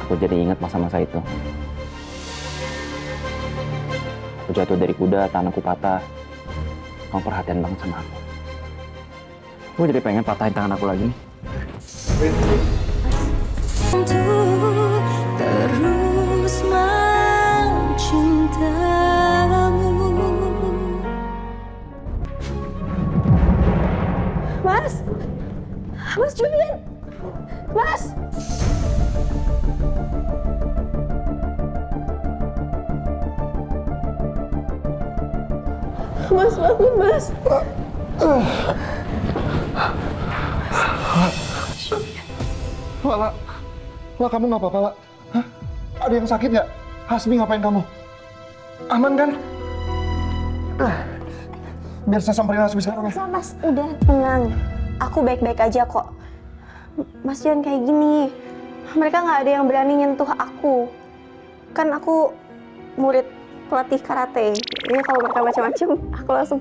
Aku jadi ingat masa-masa itu. Aku jatuh dari kuda, tanganku patah. Kamu perhatian banget sama aku. Aku jadi pengen patahin tangan aku lagi. Terus mencintamu. Mas! Mas Julian! Mas! Mas, bangun, Mas! Lala, kamu nggak apa-apa, La? Hah? Ada yang sakit nggak? Hasbi ngapain kamu? Aman kan? Biar saya samperin Hasbi sekarang ya. Mas, udah tenang. Aku baik-baik aja kok. Mas jangan kayak gini. Mereka nggak ada yang berani nyentuh aku. Kan aku murid pelatih karate. Jadi kalau mereka macam-macam, aku langsung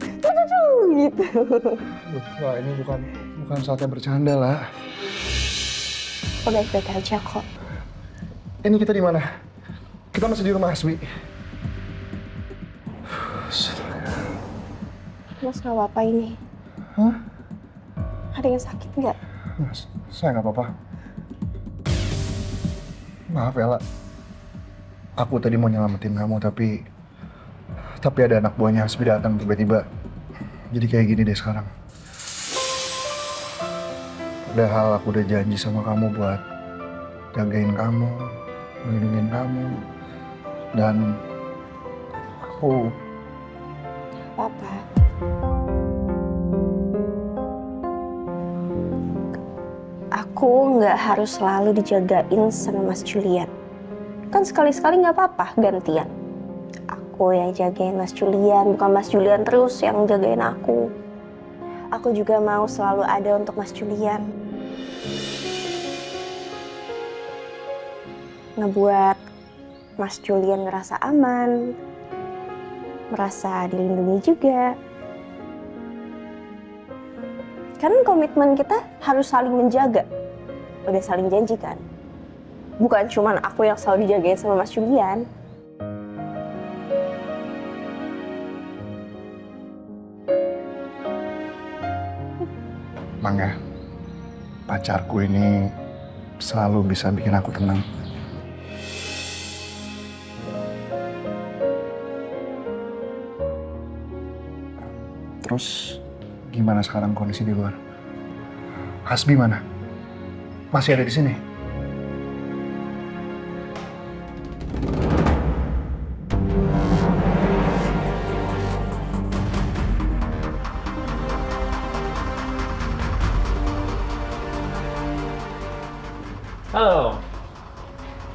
gitu. Wah, ini bukan saatnya bercanda, lah. Aku baik-baik aja kok. Ini kita di mana? Kita masih di rumah Hasbi. Mas nggak apa-apa ini? Hah? Ada yang sakit nggak? Mas, saya nggak apa-apa. Maaf ya, La. Aku tadi mau nyelamatin kamu, tapi ada anak buahnya Hasbi datang tiba-tiba. Jadi kayak gini deh sekarang. Padahal aku udah janji sama kamu buat jagain kamu, melindungi kamu, dan aku... Papa. Aku nggak harus selalu dijagain sama Mas Julian. Kan sekali-sekali nggak apa-apa gantian. Aku yang jagain Mas Julian, bukan Mas Julian terus yang jagain aku. Aku juga mau selalu ada untuk Mas Julian. Ngebuat Mas Julian ngerasa aman, merasa dilindungi juga. Karena komitmen kita harus saling menjaga. Udah saling janji kan? Bukan cuma aku yang selalu dijagain sama Mas Julian. Mangga, pacarku ini selalu bisa bikin aku tenang. Terus, gimana sekarang kondisi di luar? Hasbi mana? Masih ada di sini? Halo,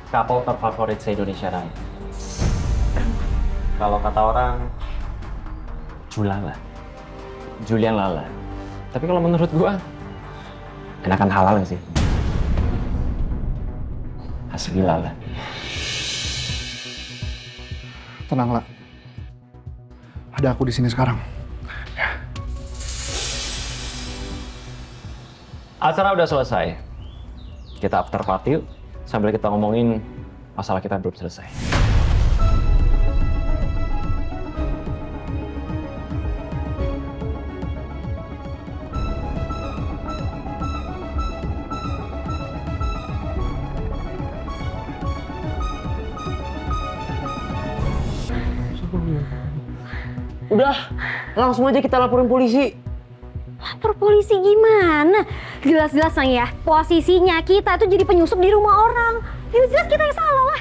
couple terfavorit se-Indonesia Raya. Kalau kata orang, Julala. Julian Lala. Tapi kalau menurut gua, enakan halal sih. Hasbi Lala. Tenang, La. Ada aku di sini sekarang. Acara udah selesai. Kita after party yuk, sambil kita ngomongin masalah kita belum selesai. Udah, langsung aja kita laporin polisi. Lapor polisi gimana? Jelas-jelas nih ya, posisinya kita tuh jadi penyusup di rumah orang. Jelas-jelas kita yang salah lah.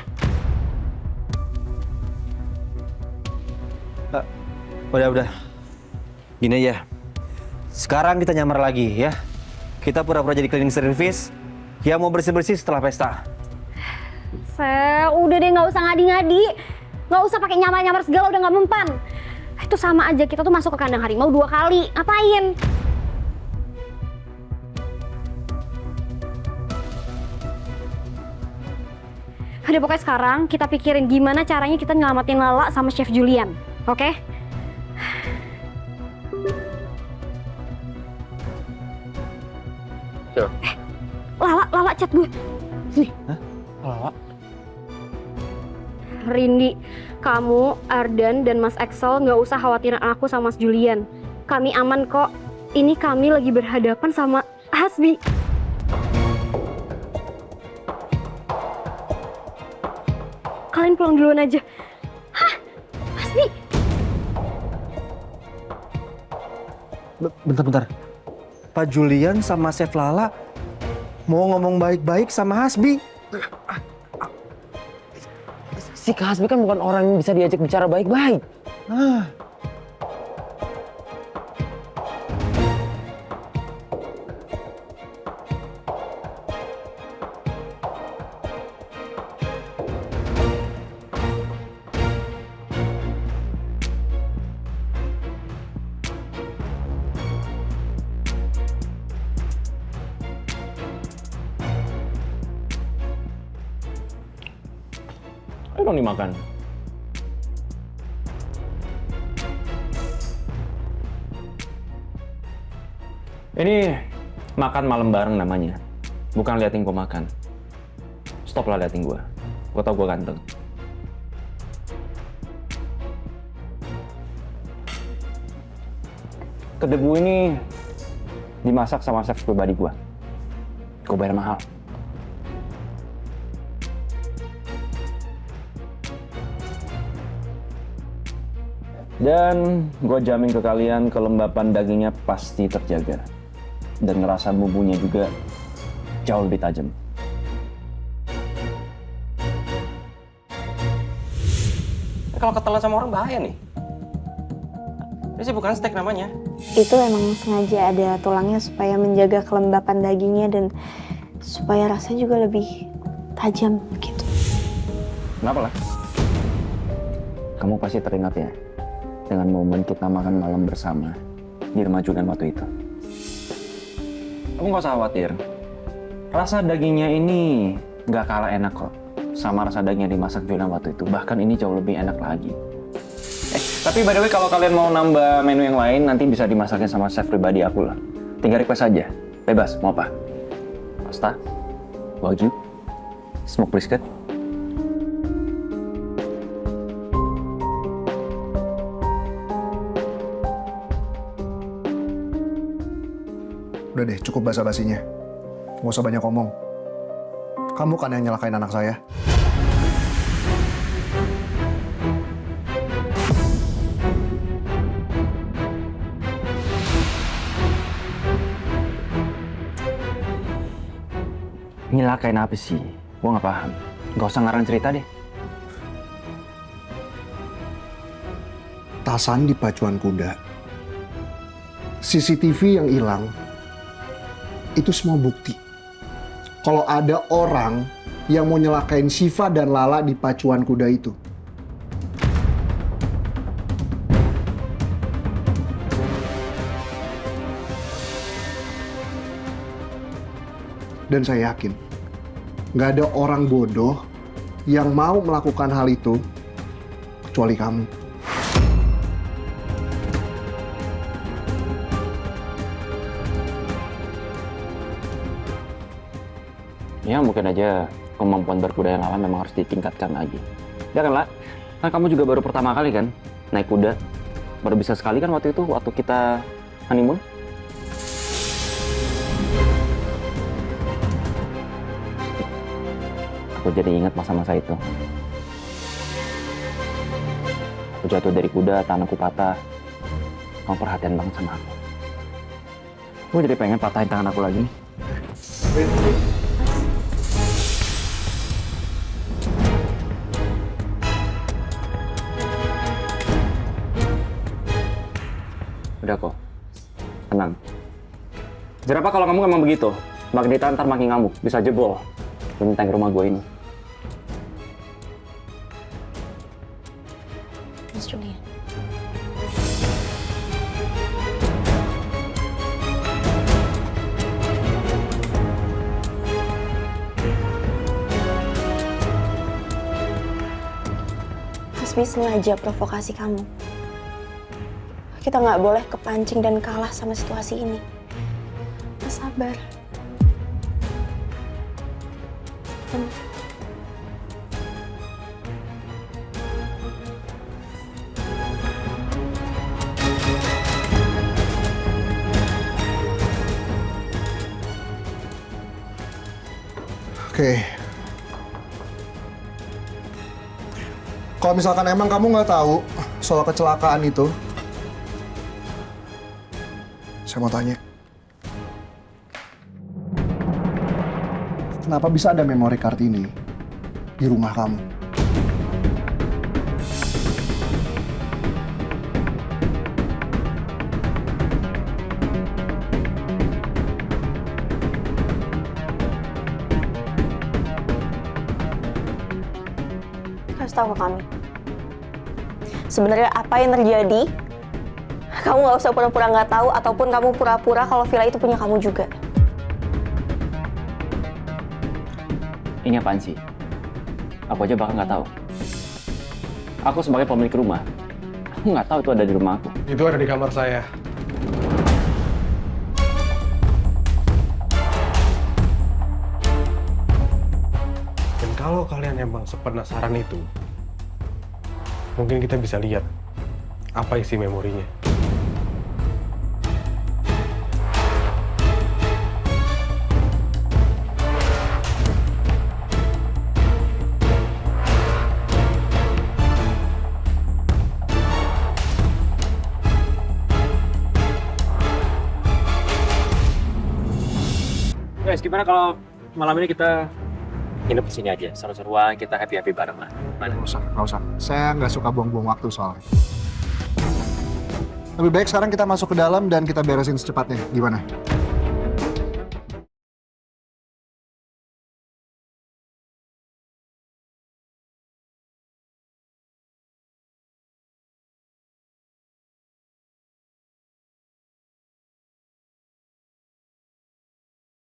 Udah. Gini aja. Sekarang kita nyamar lagi ya. Kita pura-pura jadi cleaning service. Ya mau bersih-bersih setelah pesta. Udah deh, nggak usah ngadi-ngadi. Nggak usah pakai nyamar-nyamar segala, udah nggak mempan. Itu sama aja kita tuh masuk ke kandang harimau 2 kali. Ngapain? Udah pokoknya sekarang kita pikirin gimana caranya kita nyelamatin Lala sama Chef Julian. Oke? Yo. Lala chat gue. Nih. Hah? Lala? Rindi, kamu, Ardan, dan Mas Axel nggak usah khawatirin aku sama Mas Julian. Kami aman kok. Ini kami lagi berhadapan sama Hasbi. Kalian pulang duluan aja. Hah? Hasbi? Bentar. Pak Julian sama Chef Lala mau ngomong baik-baik sama Hasbi. Si Kak Hasbi kan bukan orang yang bisa diajak bicara baik-baik. Ah. Ayo dong dimakan. Ini makan malam bareng namanya. Bukan liatin gue makan. Stop lah liatin gue. Gue tau gue ganteng. Kedebu ini dimasak sama chef pribadi gue. Gue bayar mahal. Dan gue jamin ke kalian kelembapan dagingnya pasti terjaga. Dan rasa bumbunya juga jauh lebih tajam. Kalau ketelan sama orang bahaya nih. Ini sih bukan steak namanya. Itu emang sengaja ada tulangnya supaya menjaga kelembapan dagingnya dan supaya rasanya juga lebih tajam gitu. Kenapa lah? Kamu pasti teringat ya dengan momen kita makan malam bersama di rumah Julian waktu itu. Kamu gak usah khawatir. Rasa dagingnya ini gak kalah enak kok sama rasa daging yang dimasak Julian waktu itu. Bahkan ini jauh lebih enak lagi. Tapi by the way kalau kalian mau nambah menu yang lain nanti bisa dimasaknya sama chef pribadi aku lah. Tinggal request aja. Bebas, mau apa? Pasta? Wagyu? Smoke brisket? Udah deh, cukup basa-basinya. Nggak usah banyak ngomong. Kamu kan yang nyelakain anak saya. Nyelakain apa sih? Gua nggak paham. Gak usah ngarang cerita deh. Tasan di pacuan kuda. CCTV yang hilang. Itu semua bukti. Kalau ada orang yang mau nyelakain Syifa dan Lala di pacuan kuda itu. Dan saya yakin, nggak ada orang bodoh yang mau melakukan hal itu kecuali kamu. Ya mungkin aja kemampuan berkuda yang Lala memang harus ditingkatkan lagi. Ya kan, La? Kan kamu juga baru pertama kali kan naik kuda. Baru bisa sekali kan waktu itu, waktu kita honeymoon. Aku jadi ingat masa-masa itu. Aku jatuh dari kuda, tanganku patah. Kamu perhatian banget sama aku. Aku jadi pengen patahin tangan aku lagi nih. Udah kok, tenang. Jerapa kalau kamu emang begitu, Magneta ntar makin ngamuk, bisa jebol tentang rumah gue ini. Mas Julian. Hasbi sengaja provokasi kamu. Kita nggak boleh kepancing dan kalah sama situasi ini. Mas sabar. Oke. Kalau misalkan emang kamu nggak tahu soal kecelakaan itu, saya mau tanya. Kenapa bisa ada memory card ini di rumah kamu? Kasih tahu ke kami. Sebenarnya apa yang terjadi? Kamu nggak usah pura-pura nggak tahu ataupun kamu pura-pura kalau villa itu punya kamu juga. Ini apaan sih? Aku aja bahkan nggak tahu. Aku sebagai pemilik rumah, aku nggak tahu itu ada di rumah aku. Itu ada di kamar saya. Dan kalau kalian emang sepenasaran itu, mungkin kita bisa lihat apa isi memorinya. Guys, gimana kalau malam ini kita nginep di sini aja, seru-seruan, kita happy-happy bareng lah. Mana? Nggak usah. Saya nggak suka buang-buang waktu soalnya. Lebih baik sekarang kita masuk ke dalam dan kita beresin secepatnya. Gimana?